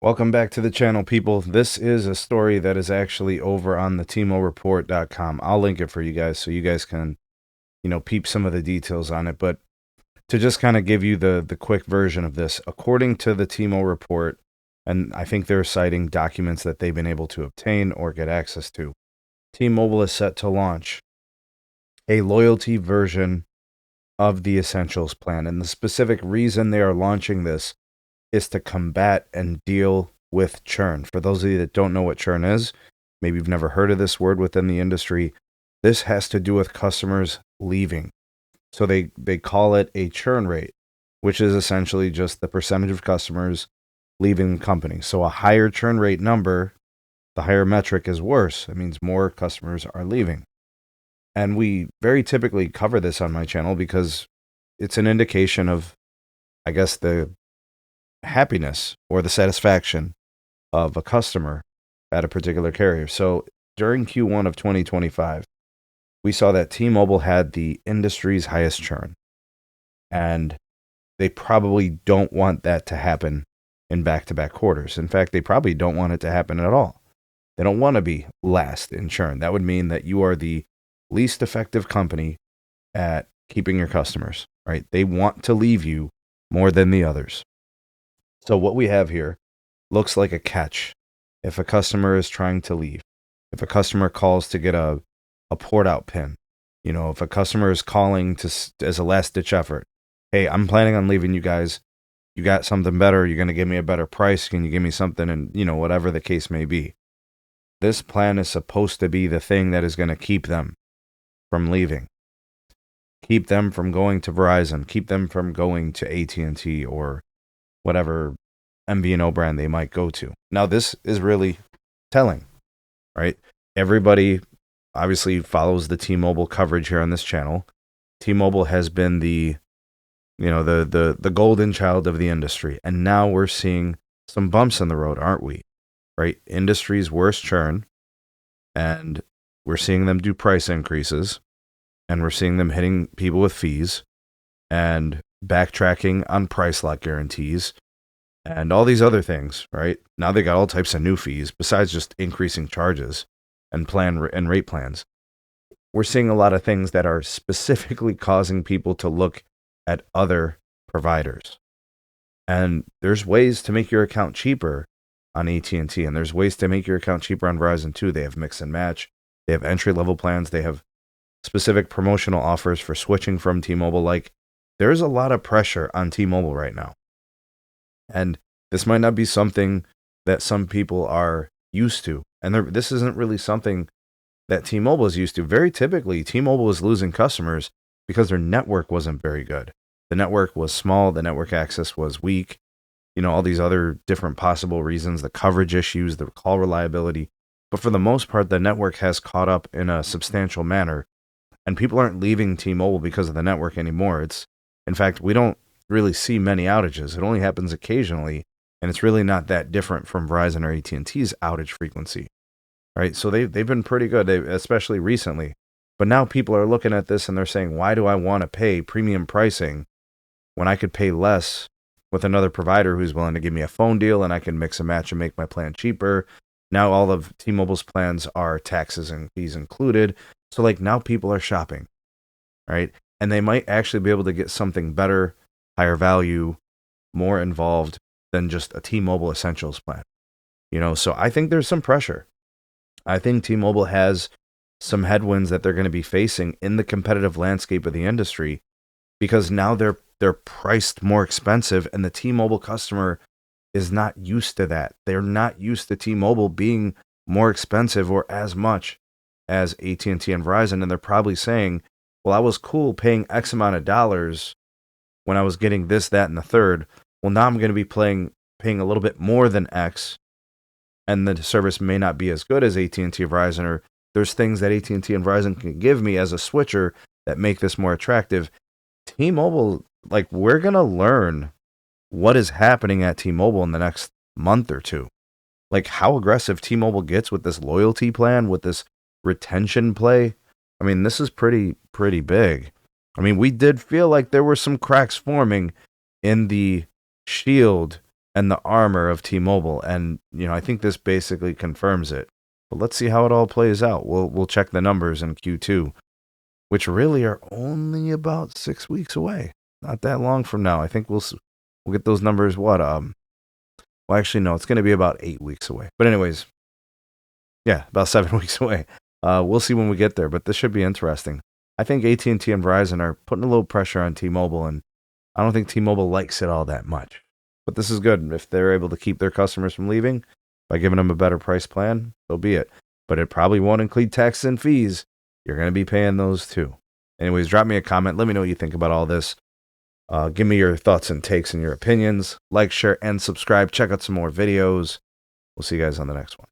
Welcome back to the channel, people. This is a story that is actually over on the tmoreport.com. I'll link it for you guys so you guys can, peep some of the details on it. But to just kind of give you the quick version of this, according to the T-Mobile report, and I think they're citing documents that they've been able to obtain or get access to, T-Mobile is set to launch a loyalty version of the Essentials plan. And the specific reason they are launching this is to combat and deal with churn. For those of you that don't know what churn is, maybe you've never heard of this word within the industry, this has to do with customers leaving. So they call it a churn rate, which is essentially just the percentage of customers leaving the company. So a higher churn rate number, the higher metric is worse. It means more customers are leaving. And we very typically cover this on my channel because it's an indication of, I guess, the happiness or the satisfaction of a customer at a particular carrier. So during Q1 of 2025, we saw that T-Mobile had the industry's highest churn. And they probably don't want that to happen in back-to-back quarters. In fact, they probably don't want it to happen at all. They don't want to be last in churn. That would mean that you are the least effective company at keeping your customers, right? They want to leave you more than the others. So what we have here looks like a catch. If a customer is trying to leave, if a customer calls to get a port out pin, if a customer is calling as a last ditch effort, hey, I'm planning on leaving you guys. You got something better. You're going to give me a better price. Can you give me something? And, whatever the case may be. This plan is supposed to be the thing that is going to keep them from leaving. Keep them from going to Verizon. Keep them from going to AT&T or whatever MVNO brand they might go to. Now, this is really telling, right? Everybody obviously follows the T-Mobile coverage here on this channel. T-Mobile has been the golden child of the industry, and now we're seeing some bumps in the road, aren't we? Right? Industry's worst churn, and we're seeing them do price increases, and we're seeing them hitting people with fees and backtracking on price lock guarantees and all these other things, right? Now they got all types of new fees besides just increasing charges and rate plans. We're seeing a lot of things that are specifically causing people to look at other providers. And there's ways to make your account cheaper on AT&T, and there's ways to make your account cheaper on Verizon too. They have mix and match. They have entry-level plans. They have specific promotional offers for switching from T-Mobile. Like, there's a lot of pressure on T-Mobile right now. And this might not be something that some people are used to. And this isn't really something that T-Mobile is used to. Very typically, T-Mobile is losing customers because their network wasn't very good. The network was small. The network access was weak. All these other different possible reasons, the coverage issues, the call reliability. But for the most part, the network has caught up in a substantial manner. And people aren't leaving T-Mobile because of the network anymore. In fact, we don't really see many outages. It only happens occasionally, and it's really not that different from Verizon or AT&T's outage frequency, right? So they've been pretty good, especially recently. But now people are looking at this and they're saying, why do I want to pay premium pricing when I could pay less with another provider who's willing to give me a phone deal and I can mix and match and make my plan cheaper? Now all of T-Mobile's plans are taxes and fees included. So now people are shopping, right? And they might actually be able to get something better, higher value, more involved than just a T-Mobile Essentials plan. So I think there's some pressure. I think T-Mobile has some headwinds that they're going to be facing in the competitive landscape of the industry because now they're priced more expensive, and the T-Mobile customer is not used to that. They're not used to T-Mobile being more expensive or as much as AT&T and Verizon, and they're probably saying, well, I was cool paying X amount of dollars when I was getting this, that, and the third. Well, now I'm going to be paying a little bit more than X, and the service may not be as good as AT&T or Verizon, or there's things that AT&T and Verizon can give me as a switcher that make this more attractive. T-Mobile, we're going to learn what is happening at T-Mobile in the next month or two. How aggressive T-Mobile gets with this loyalty plan, with this retention play. I mean, this is pretty big. I mean, we did feel like there were some cracks forming in the shield and the armor of T-Mobile. And, I think this basically confirms it. But let's see how it all plays out. We'll check the numbers in Q2, which really are only about 6 weeks away. Not that long from now. I think we'll get those numbers, well, actually, no, it's going to be about 8 weeks away. But anyways, yeah, about 7 weeks away. We'll see when we get there, but this should be interesting. I think AT&T and Verizon are putting a little pressure on T-Mobile, and I don't think T-Mobile likes it all that much. But this is good. If they're able to keep their customers from leaving by giving them a better price plan, so be it. But it probably won't include taxes and fees. You're going to be paying those too. Anyways, drop me a comment. Let me know what you think about all this. Give me your thoughts and takes and your opinions. Like, share, and subscribe. Check out some more videos. We'll see you guys on the next one.